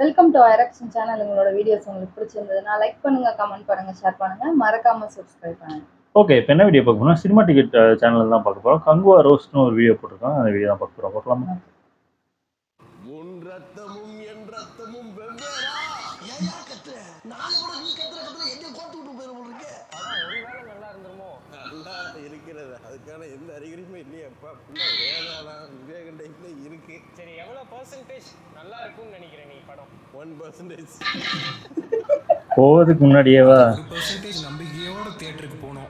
Welcome to ஐரக்ஷன் channel. உங்களோட videos உங்களுக்கு பிடிச்சிருந்ததுன்னா லைக் பண்ணுங்க, கமெண்ட் பண்ணுங்க, ஷேர் பண்ணுங்க, மறக்காம சப்ஸ்கிரைப் பண்ணுங்க. ஓகே, இப்போ என்ன வீடியோ பார்க்க போறோம்? சினிமா டிக்கெட் சேனல் தான் பார்க்க போறோம். கங்குவா ரோஸ்ட்னு ஒரு வீடியோ போட்டிருக்கோம். அந்த வீடியோ தான் பார்க்க போறோம். பார்க்கலாமா? உன் ரத்தமும் என் ரத்தமும் வெவ்வேறா. ஏயா கத்துற? நான் கூட நீ கத்துற எங்க கோத்து விட்டு போயிரும் இருக்கு. ஒருவேளை நல்லா இருந்துருமோ? நல்லா இருக்கிறது. அதுக்கான எந்த அறிகுறியுமே இல்லையப்பா. வேதாளம் விவேகம் டைப்ல இருக்கு. சரி, எவ்வளவு பெர்சன்டேஜ் நல்லா இருக்கும்னு நினைக்கிறேன் நீ படம்? 1%. போவதுக்கு முன்னாடியேவா 1% நம்பிக்கையோட தியேட்டருக்கு போனோம்.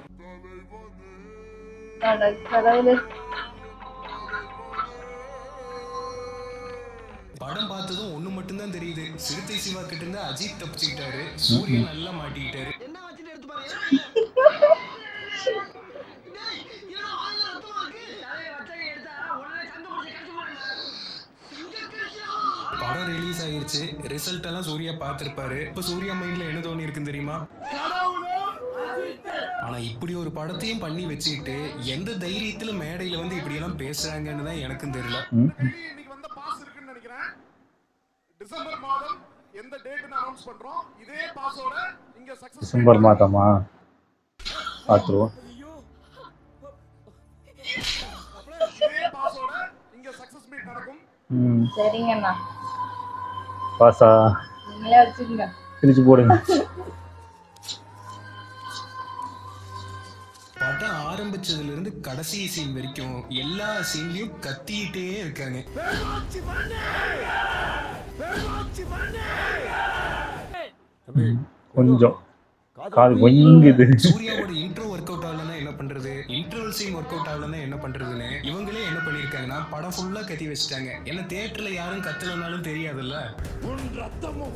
படம் பார்த்ததும் ஒண்ணு மட்டும் தான் தெரியுது. சிறுத்தை சிவா கிட்ட இருந்து அஜித் தப்பிச்சுக்கிட்டாரு, சூர்யா நல்லா மாட்டிக்கிட்டாரு. என்ன வச்சிட்டு எடுத்து பாரு. படம் ரிலீஸ் ஆயிருச்சு. ரிசல்ட் எல்லாம் சூர்யா பார்த்திருப்பாரு. இப்ப சூர்யா மைண்ட்ல என்ன தோணி இருக்குன்னு தெரியுமா? ஆனா இப்படி ஒரு படத்தையும் பண்ணி வச்சுக்கிட்டு எந்த தைரியத்துல மேடையில வந்து இப்படி எல்லாம் பேசுறாங்கன்னு தான் எனக்கும் தெரியல. இன்னைக்கு வந்த பாஸ் இருக்குன்னு நினைக்கிறேன். டிசம்பர் மாதம் எந்த டேட்னு அனௌன்ஸ் பண்றோம். இதே பாஸோட இங்க சக்சஸ் டிசம்பர் மாதமா பார்த்துருவோம். இதே பாஸோட இங்க சக்சஸ் மீட் நடக்கும். சரிங்கண்ணா, பாசா நீங்களே வச்சுக்கோங்க, பிரிச்சு போடுங்க. படம் ஆரம்பிச்சதுல இருந்து கடைசி சீன் வரைக்கும் எல்லா சீன்லயும் கத்திட்டே இருக்காங்க. கொஞ்சம் காது ஒய்ங்குது. சூர்யாவோட இன்ட்ரோ ஒர்க் அவுட் ஆகலன்னா என்ன பண்றது, இன்டர்வல் சீன் ஒர்க் அவுட் ஆகலன்னா என்ன பண்றதுன்னு இவங்களே என்ன பண்ணிருக்காங்கன்னா படம் ஃபுல்லா கத்தி வச்சுட்டாங்க. ஏன்னா தியேட்டர்ல யாரும் கத்தலனாலும் தெரியாதுல்ல. உன் ரத்தமும்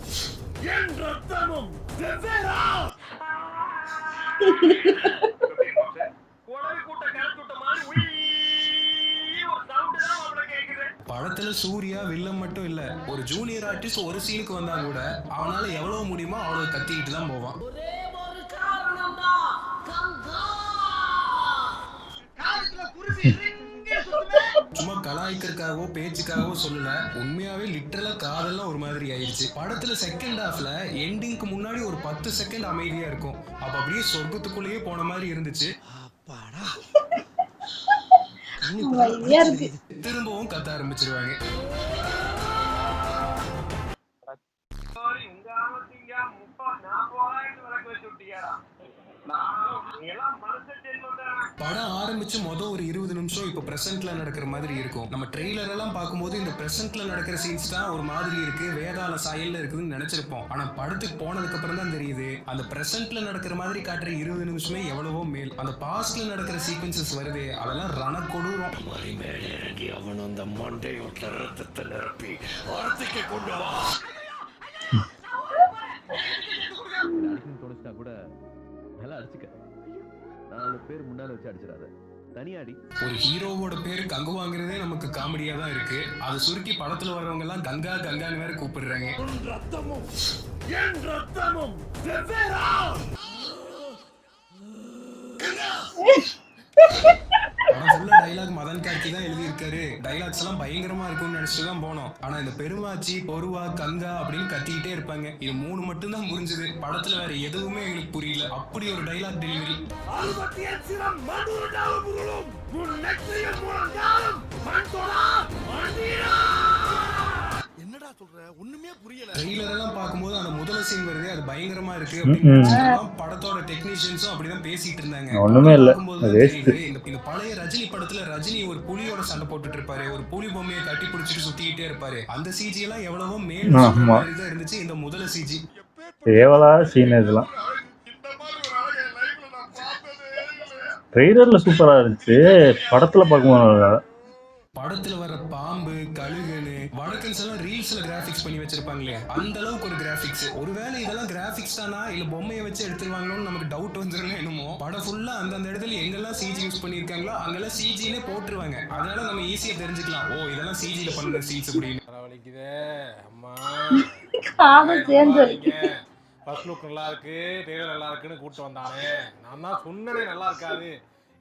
என் ரத்தமும் வெவ்வேறா. படத்துல சூர்யா வில்லன் மட்டும் இல்ல, ஒரு ஜூனியர் ஆர்டிஸ்ட் ஒரு சீனுக்கு வந்தா கூட அவனால எவ்வளவு முடியுமோ அவ்வளவு கத்திக்கிட்டு தான் போவான். சும்மா கலாய்க்கிறதுக்காகவோ பேச்சுக்காகவோ சொல்லல, உண்மையாவே லிட்டரலா காதெல்லாம் ஒரு மாதிரி ஆயிடுச்சு. படத்துல செகண்ட் ஹாஃப்ல எண்டிங்க்கு முன்னாடி ஒரு 10 செகண்ட் அமைதியா இருக்கும். அப்ப அப்படியே சொர்க்கத்துக்குள்ளேயே போன மாதிரி இருந்துச்சு. திரும்பவும் கத்த ஆரம்பிச்சிருவாங்க. படம் ஆரம்பிச்சு ஒரு 20 நிமிஷம் இப்ப பிரசன்ட்ல நடக்கிற மாதிரி இருக்கும். நம்ம ட்ரெய்லர் எல்லாம் பார்க்கும்போது இந்த பிரசன்ட்ல நடக்கிற சீன்ஸ் தான் ஒரு மாதிரி இருக்கு, வேதாள சாயல்ல இருக்குதுன்னு நினைச்சிருப்போம். ஆனா படத்துக்கு போனதுக்கு அப்புறம் தான் தெரியுது அந்த பிரசன்ட்ல நடக்கிற மாதிரி காட்டுற 20 நிமிஷமே எவ்வளவோ மேல். அந்த பாஸ்ட்ல நடக்கிற சீக்வன்சஸ் வருது, அதெல்லாம் ரணக்கொடூரம். அவன் அந்த மண்டையோட்ட ரத்தத்தை நிரப்பி வார்த்தைக்கு கொண்டு வா. தோணுச்சுனா கூட நல்லா அடிச்சுக்க. 4 பேர் முன்னால வச்சு அடிச்சிடாத, தனியாடி. ஒரு ஹீரோவோட பேரு கங்குவாங்கிறதே நமக்கு காமெடியா தான் இருக்கு. அது சுருக்கி படத்துல வர்றவங்க எல்லாம் கங்கா கங்கான்னு வேற கூப்பிடுறாங்க. உன் ரத்தமும் என் ரத்தமும் வெவ்வேறா. படம் ஃபுல்லா டைலாக் மதன் கார்த்தி தான் எழுதி இருக்காரு. டைலாக்ஸ் எல்லாம் பயங்கரமா இருக்கும்னு நினைச்சுட்டு தான் போனோம். ஆனா இந்த பெருமாச்சி, பொருவா, கங்கா அப்படின்னு கத்திக்கிட்டே இருப்பாங்க. இது 3 மட்டும் தான் புரிஞ்சது. படத்துல வேற எதுவுமே எங்களுக்கு புரியல. அப்படி ஒரு டைலாக் டெலிவரி. என்னடா சொல்ற? ஒண்ணுமே புரியல. ட்ரெய்லர் எல்லாம் பார்க்கும்போது அந்த முதல் சீன் வருது, அது பயங்கரமா இருக்கு அப்படின்னு படத்தோட டெக்னீஷியன்ஸும் அப்படிதான் பேசிட்டு இருந்தாங்க. ஒண்ணுமே இல்ல, இந்த பழைய ரஜினி படத்துல ரஜினி ஒரு புலியோட சண்டை போட்டுட்டு இருப்பாரு, ஒரு புலி பொம்மையை கட்டி பிடிச்சிட்டு சுத்திக்கிட்டே இருப்பாரு. அந்த சிஜி எல்லாம் எவ்வளவோ மேல் தான் இருந்துச்சு. இந்த முதல் சிஜி தேவலா சீன் இதெல்லாம் ட்ரெய்லர்ல சூப்பரா இருந்துச்சு. படத்துல பார்க்கும்போது படத்துல வர பாம்பு, கழுகுன்னு வடக்கன்ஸ் எல்லாம் ரீல்ஸ்ல கிராபிக்ஸ் பண்ணி வச்சிருப்பாங்களே, அந்த அளவுக்கு ஒரு கிராபிக்ஸ். ஒருவேளை இதெல்லாம் கிராபிக்ஸ் தானா இல்ல பொம்மையை வச்சு எடுத்துருவாங்களோன்னு நமக்கு டவுட் வந்துருன்னு என்னமோ. படம் ஃபுல்லா அந்தந்த இடத்துல எங்கெல்லாம் சிஜி யூஸ் பண்ணிருக்காங்களோ அங்கெல்லாம் சிஜினே போட்டுருவாங்க. அதனால நம்ம ஈஸியா தெரிஞ்சுக்கலாம், ஓ இதெல்லாம் சிஜில பண்ண சீன்ஸ் அப்படின்னு. பரவாயில்லைக்குதே அம்மா. ஃபர்ஸ்ட் லுக் நல்லா இருக்கு, ட்ரெய்லர் நல்லா இருக்குன்னு கூப்பிட்டு வந்தானே. நான் தான் சொன்னதே நல்லா இருக்காது,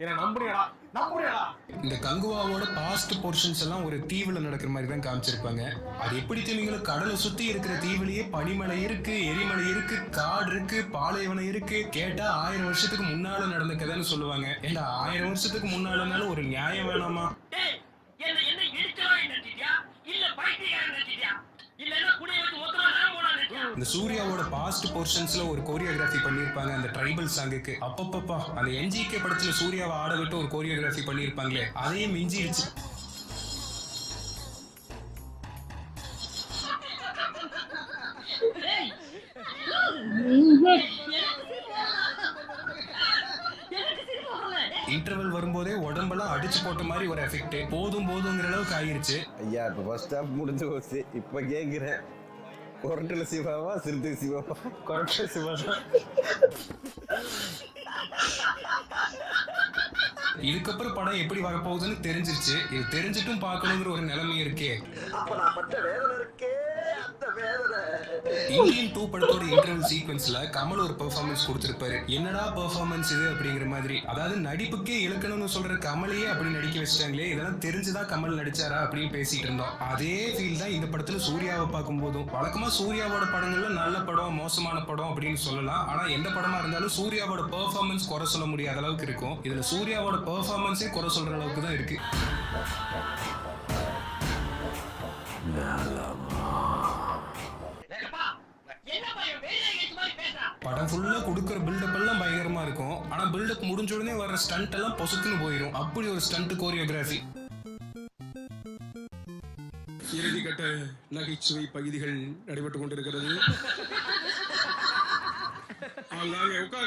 என்ன நம்புறியாடா நம்புறியாடா? இந்த கங்குவாவோட பாஸ்ட் போர்ஷன்ஸ் எல்லாம் ஒரு தீவுல நடக்கிற மாதிரி தான் காமிச்சிருப்பாங்க. அது எப்படி தெரியுங்களா, கடலை சுத்தி இருக்கிற தீவுலயே பனிமலை இருக்கு, எரிமலை இருக்கு, காடு இருக்கு, பாலைவனம் இருக்கு. கேட்டா 1000 வருஷத்துக்கு முன்னால நடந்த கதைன்னு சொல்லுவாங்க. ஏன்னா 1000 வருஷத்துக்கு முன்னாலனாலும் ஒரு நியாயம் வேணாமா? இந்த சூர்யாவோட பாஸ்ட் போர்ஷன்ஸ்ல ஒரு கோரியோகிராஃபி பண்ணிருப்பாங்க அந்த ட்ரைபல் சாங்குக்கு. அப்பப்பப்பா, அந்த NGK படத்துல சூர்யாவை ஆட விட்டு ஒரு கோரியோகிராஃபி பண்ணிருப்பாங்களே, அதையே மிஞ்சிருச்சு. இன்டர்வல் வரும்போதே உடம்பெல்லாம் அடிச்சு போட்ட மாதிரி ஒரு எஃபெக்ட். போதும் போதுங்கிற அளவுக்கு ஆயிருச்சு. ஐயா இப்ப ஃபர்ஸ்ட் ஹாஃப் முடிஞ்சு போச்சு. இப்ப கேக்குறேன், கொரட்டல சிவாவா சிறுத்தை சிவாவா? கொரட்டல சிவா தான். இதுக்கப்புறம் படம் எப்படி வரப்போகுதுன்னு தெரிஞ்சிருச்சு. இது தெரிஞ்சிட்டும் பார்க்கணுங்கிற ஒரு நிலைமை இருக்கே. அப்ப நான் பட்ட வேதனை இருக்கே, அந்த வேதனை. இந்தியன் 2 படத்தோட இன்டர்வல் சீக்வன்ஸ்ல கமல் ஒரு பெர்ஃபார்மன்ஸ் கொடுத்திருப்பாரு. என்னடா பெர்ஃபார்மன்ஸ் இது அப்படிங்கிற மாதிரி. அதாவது நடிப்புக்கே இலக்கணம்னு சொல்ற கமலையே அப்படி நடிக்க வச்சிட்டாங்களே, இதெல்லாம் தெரிஞ்சுதான் கமல் நடிச்சாரா அப்படின்னு பேசிட்டு இருந்தோம். அதே ஃபீல் தான் இந்த படத்துல சூர்யாவை பார்க்கும் போதும். வழக்கமா சூர்யாவோட படங்கள்ல நல்ல படம் மோசமான படம் அப்படின்னு சொல்லலாம். ஆனா எந்த படமா இருந்தாலும் சூர்யாவோட பெர்ஃபார்மன்ஸ் குறை சொல்ல முடியாத அளவுக்கு இருக்கும். இதுல சூர்யாவோட பெர்ஃபார்மன்ஸே குறை சொல்ற அளவுக்கு தான் இருக்கு. படம் ஃபுல்லா கொடுக்குற பில்டப் எல்லாம் பயங்கரமா இருக்கும். ஆனா பில்டப் முடிஞ்ச உடனே வர ஸ்டண்ட் எல்லாம் பொசுக்குன்னு போயிடும். அப்படி ஒரு ஸ்டண்ட் கோரியோகிராஃபி. இறுதிக்கட்ட நகைச்சுவை பகுதிகள் நடைபெற்றுக் கொண்டிருக்கிறது.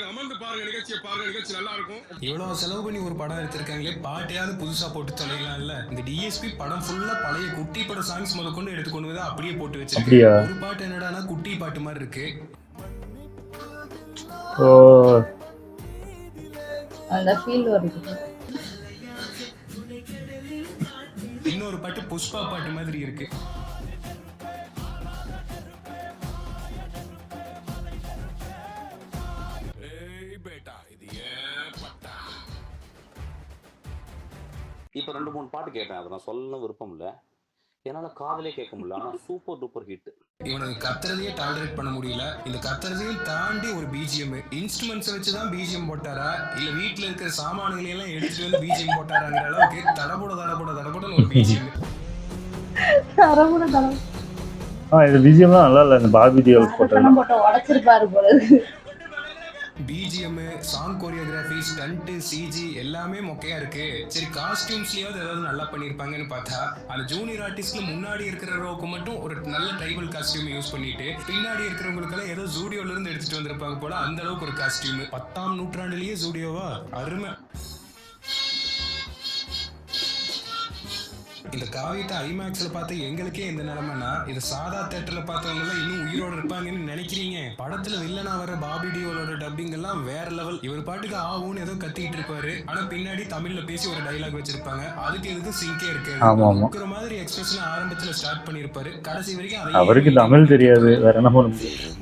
அமர்ந்து பாருங்க, நிகழ்ச்சியை பாருங்க, நிகழ்ச்சி நல்லா இருக்கும். இவ்வளவு செலவு பண்ணி ஒரு படம் எடுத்திருக்காங்களே, பாட்டையாவது புதுசா போட்டு தொலைலாம்ல. இந்த DSP படம் ஃபுல்லா பழைய குட்டி பட சாங்ஸ் முதற்கொண்டு எடுத்து கொண்டு வந்து அப்படியே போட்டு வச்சிருக்கு. ஒரு பாட்டு என்னடானா குட்டி பாட்டு மாதிரி இருக்கு. அந்த ஃபீல் வருது. இன்னொரு பாட்டு புஷ்பா பாட்டு மாதிரி இருக்கு. இப்போ 2-3 பாட்டு கேட்டேன், அதை நான் சொல்ல விருப்பம் இல்லை, என்னால காதலே கேட்க முடியல. ஆனா சூப்பர் டூப்பர் ஹிட். இவனுக்கு கத்துறதையே டாலரேட் பண்ண முடியல. இந்த கத்துறதையும் தாண்டி ஒரு BGM, இன்ஸ்ட்ருமெண்ட்ஸ் வச்சுதான் BGM போட்டாரா இல்ல வீட்டுல இருக்கிற சாமான்களை எல்லாம் எடுத்துட்டு வந்து BGM போட்டாராங்கிற அளவுக்கு தடபுடன்னு ஒரு BGM. இது BGM தான் நல்லா இல்ல. இந்த பாபி டியோல் போட்டு உடைச்சிருப்பாரு போல. BGM, song choreography, stunt, CG எல்லாமே மொக்கையா இருக்கு. சரி காஸ்டியூம்ஸ்லயாவது ஏதாவது நல்லா பண்ணிருப்பாங்கன்னு பார்த்தா அந்த ஜூனியர் ஆர்டிஸ்ட்ல முன்னாடி இருக்கிற ரோக்கு மட்டும் ஒரு நல்ல ட்ரைபல் காஸ்டியூம் யூஸ் பண்ணிட்டு பின்னாடி இருக்கிறவங்களுக்கு எல்லாம் ஏதோ ஜூடியோல இருந்து எடுத்துட்டு வந்திருப்பாங்க போல. அந்த அளவுக்கு ஒரு காஸ்டியூம். 10ஆம் நூற்றாண்டுலயே ஜூடியோவா, அருமை. இந்த காவியத்தை ஐமேக்ஸ்ல பார்த்து எங்களுக்கே இந்த நிலைமைனா இது சாதா தியேட்டர்ல பார்த்தவங்க எல்லாம் இன்னும் உயிரோட இருப்பாங்கன்னு நினைக்கிறீங்க? படத்துல வில்லனா வர பாபி டியோலோட டப்பிங் எல்லாம் வேற லெவல். இவர் பாட்டுக்கு ஆவுன்னு ஏதோ கத்திட்டு இருப்பாரு, ஆனா பின்னாடி தமிழ்ல பேசி ஒரு டைலாக் வச்சிருப்பாங்க. அதுக்கு எதுக்கு சிங்கே இருக்கு மாதிரி எக்ஸ்பிரஷன் ஆரம்பத்துல ஸ்டார்ட் பண்ணிருப்பாரு. கடைசி வரைக்கும் அவருக்கு தமிழ் தெரியாது, வேற என்ன பண்ண முடியும்.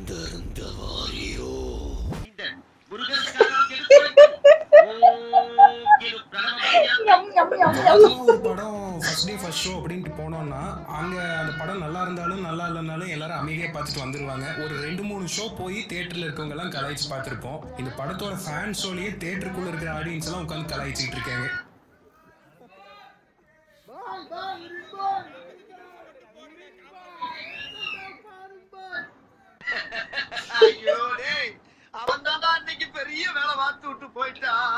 ஒரு படம் ஃபர்ஸ்ட் டே ஃபர்ஸ்ட் ஷோ அப்படின்ட்டு போனோம்னா அங்க அந்த படம் நல்லா இருந்தாலும் நல்லா இல்லைனாலும் எல்லாரும் அமைதியா பார்த்துட்டு வந்துருவாங்க. ஒரு 2-3 ஷோ போய் தியேட்டர்ல இருக்கவங்க எல்லாம் கலாய்ச்சி பார்த்திருப்போம். இந்த படத்தோட ஃபேன் ஷோலயே தியேட்டருக்குள்ள இருக்கிற ஆடியன்ஸ் எல்லாம் உட்காந்து கலாய்ச்சிட்டு இருக்காங்க.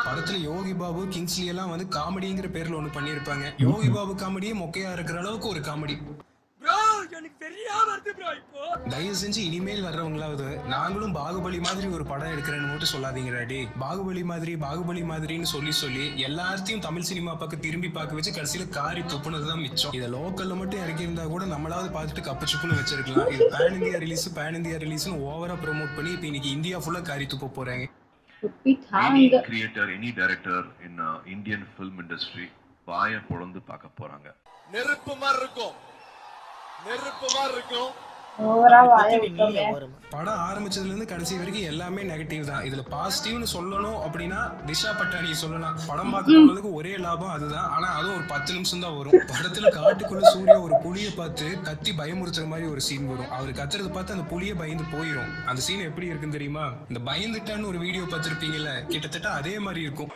படத்துல யோகி பாபு, கிங்ஸ்லி எல்லாம் வந்து காமெடிங்கிற பேர்ல ஒண்ணு பண்ணிருப்பாங்க. யோகி பாபு காமெடியே மொக்கையா இருக்கிற அளவுக்கு ஒரு காமெடி. தயவு செஞ்சு இனிமேல் வர்றவங்களாவது நாங்களும் பாகுபலி மாதிரி ஒரு படம் எடுக்கிறேன்னு மட்டும் சொல்லாதீங்கடா. டே பாகுபலி மாதிரின்னு சொல்லி எல்லாத்தையும் தமிழ் சினிமா பக்கம் திரும்பி பார்க்க வச்சு கடைசியில காரி துப்புனதுதான் மிச்சம். இதை லோக்கல்ல மட்டும் இறக்கி இருந்தா கூட நம்மளாவது பார்த்துட்டு கப்பு சுப்புன்னு வச்சிருக்கலாம். இது பேன் இந்தியா ரிலீஸ்னு ஓவரா ப்ரோமோட் பண்ணி இப்ப இன்னைக்கு இந்தியா ஃபுல்லா காரி துப்ப போறாங்க. Any creator, any director in Indian film industry வாயை பொளந்து பார்க்க போறாங்க. நெருப்பு மாதிரி இருக்கும், ஓவரா வாய விட்டோமே. படம் ஆரம்பிச்சதுல இருந்து கடைசி வரைக்கும் எல்லாமே நெகட்டிவ் தான். இதுல பாசிட்டிவ்னு சொல்லணும் அப்படின்னா திஷா பட்டாணி சொல்லலாம். படம் பார்க்க போனதுக்கு ஒரே லாபம் அதுதான். ஆனா அதுவும் ஒரு 10 நிமிஷம் தான் வரும். படத்துல காட்டுக்குள்ள சூர்யா ஒரு புலியை பார்த்து கத்தி பயமுறுத்துற மாதிரி ஒரு சீன் வரும். அவர் கத்துறது பார்த்து அந்த புலியை பயந்து போயிடும். அந்த சீன் எப்படி இருக்குன்னு தெரியுமா? இந்த பயந்துட்டான்னு ஒரு வீடியோ பார்த்திருப்பீங்கல்ல, கிட்டத்தட்ட அதே மாதிரி இருக்கும்.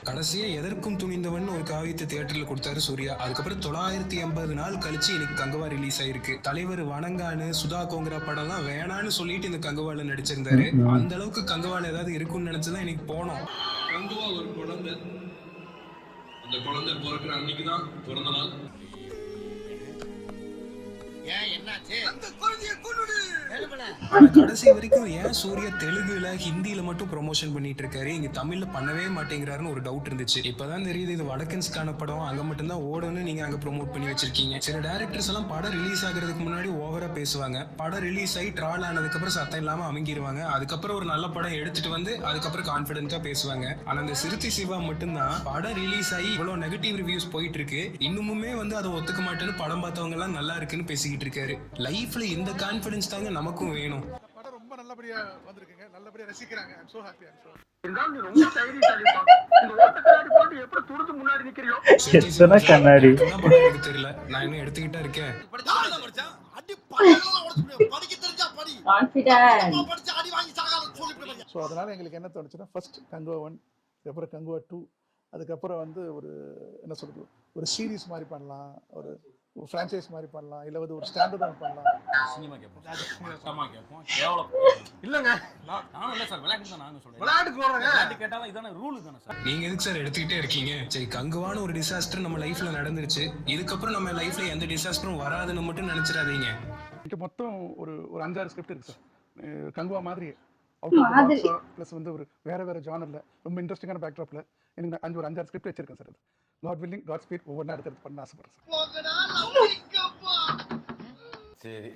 கடைசியா எதற்கும் துணிந்தவன் ஒரு காவியத்தை தியேட்டர்ல கொடுத்தாரு சூர்யா. அதுக்கப்புறம் 980 நாள் கழிச்சு இன்னைக்கு கங்குவா ரிலீஸ் ஆயிருக்கு. தலைவர் வணங்கானு சுதா கோங்கரா படம்லாம் வேணான்னு சொல்லிட்டு இந்த கங்குவால நடிச்சிருந்தாரு. அந்த அளவுக்கு கங்குவால ஏதாவது இருக்கும்னு நினைச்சுதான் இன்னைக்கு போனோம். கங்குவா ஒரு குழந்தை, அந்த குழந்தை பிறக்கிற அன்னைக்குதான் பிறந்த நாள். ஆனா கடைசி வரைக்கும் ஏன் சூர்யா தெலுங்குல ஹிந்தியில மட்டும் ப்ரொமோஷன் பண்ணிட்டு இருக்காரு, இங்க தமிழ்ல பண்ணவே மாட்டேங்கிறாருன்னு ஒரு டவுட் இருந்துச்சு. இப்பதான் தெரியுது இது வடக்கன்ஸ்கான படம், அங்க மட்டும் தான் ஓடுன்னு நீங்க அங்க ப்ரோமோட் பண்ணி வச்சிருக்கீங்க. சில டைரக்டர்ஸ் எல்லாம் படம் ரிலீஸ் ஆகிறதுக்கு முன்னாடி ஓவரா பேசுவாங்க. படம் ரிலீஸ் ஆகி ட்ரால் ஆனதுக்கு அப்புறம் சத்தம் இல்லாம அமைங்கிருவாங்க. அதுக்கப்புறம் ஒரு நல்ல படம் எடுத்துட்டு வந்து அதுக்கப்புறம் கான்பிடென்ட்டா பேசுவாங்க. ஆனா இந்த சிறுத்தை சிவா மட்டும்தான் படம் ரிலீஸ் ஆகி இவ்வளவு நெகட்டிவ் ரிவ்யூஸ் போயிட்டு இருக்கு, இன்னுமுமே வந்து அதை ஒத்துக்க மாட்டேன்னு படம் பார்த்தவங்க எல்லாம் நல்லா இருக்குன்னு பேசிக்கிட்டு இருக்காரு. லைஃப்ல இந்த கான்பிடன்ஸ் தாங்க நமக்கும் வேணும். படம் ரொம்ப நல்லபடியா வந்திருக்குங்க, நல்லபடியா ரசிக்கிறாங்க. I am so happy. I am so எத்தனை கண்ணாடி தெரியல, நான் இன்னும் எடுத்துக்கிட்டா இருக்கேன். ஸோ அதனால எங்களுக்கு என்ன தோணுச்சுன்னா, ஃபர்ஸ்ட் கங்குவா 1, அதுக்கப்புறம் கங்குவா 2, அதுக்கப்புறம் வந்து ஒரு என்ன சொல்றது, ஒரு சீரீஸ் மாதிரி பண்ணலாம், ஒரு ஃப்ரான்ச்சைஸ் மாதிரி பண்ணலாம், இல்லை வந்து ஒரு ஸ்டாண்டர்ட் பண்ணலாம். சினிமா கேட்போம், கஷ்டமா கேட்போம், கேவலம் இல்லைங்க. நானும் இல்லை சார், விளையாட்டு தான் நானும் சொல்றேன். விளையாட்டு கேட்டாலும் இதான ரூல் தானே சார். நீங்க எதுக்கு சார் எடுத்துக்கிட்டே இருக்கீங்க? சரி, கங்குவான ஒரு டிசாஸ்டர் நம்ம லைஃப்ல நடந்துருச்சு, இதுக்கப்புறம் நம்ம லைஃப்ல எந்த டிசாஸ்டரும் வராதுன்னு மட்டும் நினைச்சிடாதீங்க. இங்கே மொத்தம் ஒரு 5-6 ஸ்கிரிப்ட் இருக்கு சார், கங்குவா மாதிரி ப்ளஸ் வந்து ஒரு வேற ஜானர்ல ரொம்ப இன்ட்ரெஸ்டிங்கான பேக்ட்ராப்ல எனக்கு ஒரு 5-6 ஸ்கிரிப்ட் வச்சிருக்கேன் sir. God willing, Godspeed ஒவ்வொரு நேரம் எடுத்து பண்ண ஆசைப்படுறேன் சார். சரி,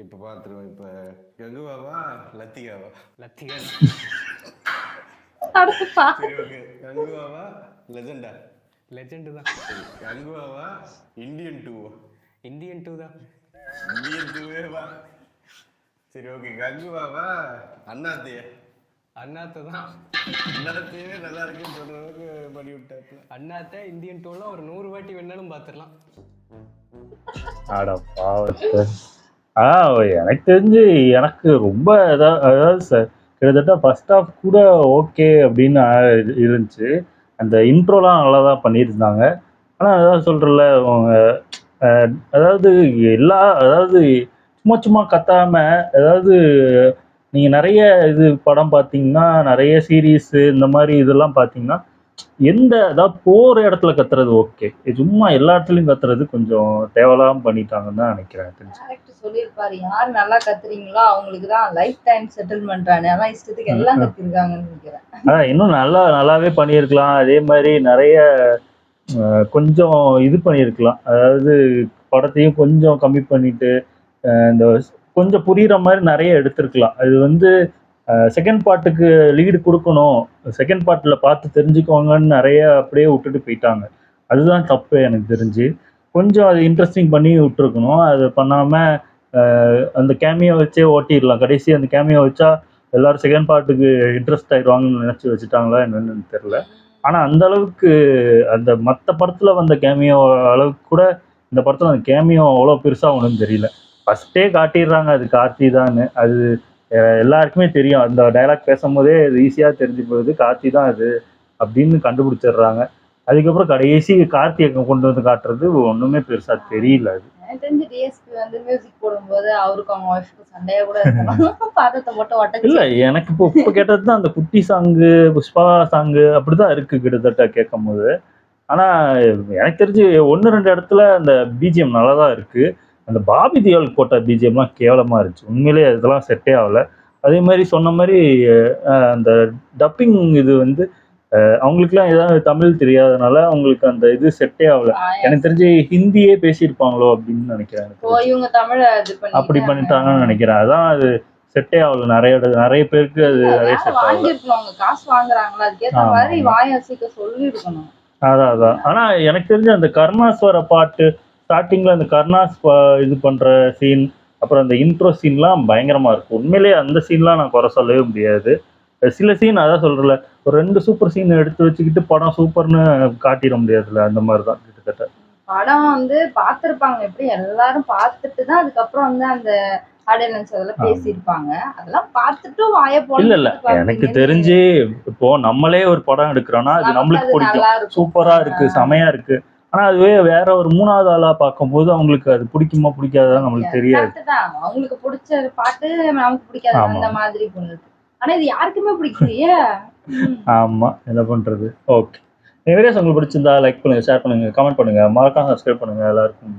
இப்போ பார்த்துருவோம். இப்போ கங்குவாவா லத்திகாவா? லத்திகா. சரி, ஓகே. கங்குவாவா லெஜெண்டா? லெஜெண்ட் தான். கங்குவாவா இந்தியன் 2? இந்தியன் 2 தான். இந்தியன் 2 சரி, ஓகே. கங்குவாவா அண்ணாத்தையா? அண்ணாத்தை தான். அண்ணாத்தையே நல்லா இருக்குன்னு சொல்ற அளவுக்கு பண்ணி விட்டாப்புல. அண்ணாத்தை இந்தியன் 2ல ஒரு 100 வாட்டி வேணாலும் பார்த்துடலாம். ஆடா பாவத்தை. எனக்கு தெரிஞ்சு எனக்கு ரொம்ப அதாவது சார் கிட்டத்தட்ட ஃபர்ஸ்ட் ஹாஃப் கூட ஓகே அப்படின்னு இருந்துச்சு. அந்த இன்ட்ரோலாம் நல்லா தான் பண்ணியிருந்தாங்க. ஆனால் அதாவது சொல்கிறல அவங்க அதாவது அதாவது சும்மா கத்தாமல், அதாவது நீங்கள் நிறைய இது படம் பார்த்தீங்கன்னா, நிறைய சீரீஸு இந்த மாதிரி இதெல்லாம் பார்த்தீங்கன்னா, அதாவது போகிற இடத்துல கத்துறது ஓகே, சும்மா எல்லா இடத்துலையும் கத்துறது கொஞ்சம் தேவையில்லாம பண்ணிட்டாங்கன்னு தான் நினைக்கிறேன். டேரக்டர் சொல்லியிருப்பாரு, யார் நல்லா கத்துறீங்களோ அவங்களுக்கு தான் லைஃப் டைம் செட்டில்மெண்ட். அதான் இஷ்டத்துக்கு எல்லாம் கத்திருக்காங்கன்னு நினைக்கிறேன். அதான் இன்னும் நல்லாவே பண்ணியிருக்கலாம். அதே மாதிரி நிறைய கொஞ்சம் இது பண்ணியிருக்கலாம். அதாவது படத்தையும் கொஞ்சம் கம்மி பண்ணிட்டு இந்த கொஞ்சம் புரிகிற மாதிரி நிறைய எடுத்திருக்கலாம். அது வந்து செகண்ட் பார்ட்டுக்கு லீடு கொடுக்கணும், செகண்ட் பார்ட்டில் பார்த்து தெரிஞ்சுக்கோங்கன்னு நிறைய அப்படியே விட்டுட்டு போயிட்டாங்க. அதுதான் தப்பு எனக்கு தெரிஞ்சு. கொஞ்சம் அது இன்ட்ரெஸ்டிங் பண்ணி விட்டுருக்கணும். அது பண்ணாமல் அந்த கேமியோ வச்சே ஓட்டிடலாம். கடைசி அந்த கேமியோ வச்சா எல்லோரும் செகண்ட் பார்ட்டுக்கு இன்ட்ரெஸ்ட் ஆகிடுவாங்கன்னு நினச்சி வச்சுட்டாங்களா என்னன்னு தெரில. ஆனால் அந்த அளவுக்கு அந்த மற்ற படத்தில் வந்த கேமியோ அளவுக்கு கூட இந்த படத்தில் அந்த கேமியோ அவ்வளோ பெருசாக ஒன்றும் தெரியல. ஃபஸ்ட்டே காட்டிடுறாங்க அது கார்த்தி தான். அது எல்லாருக்குமே தெரியும். அந்த டைலாக் பேசும்போதே அது ஈஸியாக தெரிஞ்சு போகுது கார்த்தி தான் அது அப்படின்னு கண்டுபிடிச்சிடுறாங்க. அதுக்கப்புறம் கடைசி கார்த்தியை கொண்டு வந்து காட்டுறது ஒன்றுமே பெருசாக தெரியல. அது எனக்கு தெரிஞ்சு டிஎஸ்பி வந்து மியூசிக் போடும்போது அவருக்கு அவங்க ஒய்ஃப்க்கு சண்டையாக கூட இருக்கணும். பாதத்தை போட்டு ஒட்ட இல்லை, எனக்கு இப்போ கேட்டது தான் அந்த குட்டி சாங்கு, புஷ்பா சாங்கு அப்படி தான் இருக்குது கிட்டத்தட்ட கேட்கும் போது. ஆனால் எனக்கு தெரிஞ்சு 1-2 இடத்துல அந்த பிஜிஎம் நல்லா தான் இருக்குது. அந்த பாபி தியோல் போட்ட பிஜிஎம்லாம் கேவலமாக இருந்துச்சு. உண்மையிலே இதெல்லாம் செட்டே ஆகலை. அதே மாதிரி சொன்ன மாதிரி அந்த டப்பிங் இது வந்து அவங்களுக்குலாம் ஏதாவது தமிழ் தெரியாதனால அவங்களுக்கு அந்த இது செட்டே ஆகலை. எனக்கு தெரிஞ்சு ஹிந்தியே பேசியிருப்பாங்களோ அப்படின்னு நினைக்கிறேன். அப்படி பண்ணிட்டாங்கன்னு நினைக்கிறேன். அதான் அது செட்டே ஆகலை. நிறைய பேருக்கு அது நிறைய செட் ஆகலை. சொல்லிருக்கணும். அதான். ஆனால் எனக்கு தெரிஞ்ச அந்த கருணாஸ்வர பாட்டு ஸ்டார்டிங்கில் அந்த கர்ணாஸ் இது பண்ணுற சீன், அப்புறம் அந்த இன்ட்ரோ சீன்லாம் பயங்கரமாக இருக்கும். உண்மையிலேயே அந்த சீன்லாம் நான் குறை சொல்லவே முடியாது. சில சீன் அதான் சொல்கிறல, ஒரு 2 சூப்பர் சீன் எடுத்து வச்சுக்கிட்டு படம் சூப்பர்னு காட்டிட முடியாதுல்ல, அந்த மாதிரி தான் கிட்டத்தட்ட. படம் வந்து பார்த்திருப்பாங்க, எப்படி எல்லாரும் பார்த்துட்டு தான் அதுக்கப்புறம் வந்து அந்த ஆடியன்ஸ் அதெல்லாம் பேசியிருப்பாங்க. அதெல்லாம் பார்த்துட்டு வாயை இல்ல எனக்கு தெரிஞ்சு இப்போ நம்மளே ஒரு படம் எடுக்கிறோம்னா அது நம்மளுக்கு பிடிக்கும், சூப்பரா இருக்கு, செமையா இருக்கு. ஆனா அதுவே வேற ஒரு 3வது ஆளா பார்க்கும்போது அவங்களுக்கு அது பிடிக்குமா பிடிக்காதா நம்மளுக்கு தெரியாது. அவங்களுக்கு பிடிச்ச பாட்டு நமக்கு பிடிக்காது, அந்த மாதிரி பொண்ணுது. ஆனா இது யாருக்குமே பிடிக்கலையே. ஆமா, என்ன பண்றது. ஓகே, இந்த வீடியோஸ் உங்களுக்கு பிடிச்சிருந்தா லைக் பண்ணுங்க, ஷேர் பண்ணுங்க, கமெண்ட் பண்ணுங்க, மறக்காம சப்ஸ்கிரைப் பண்ணுங்க. எல்லாருக்கும்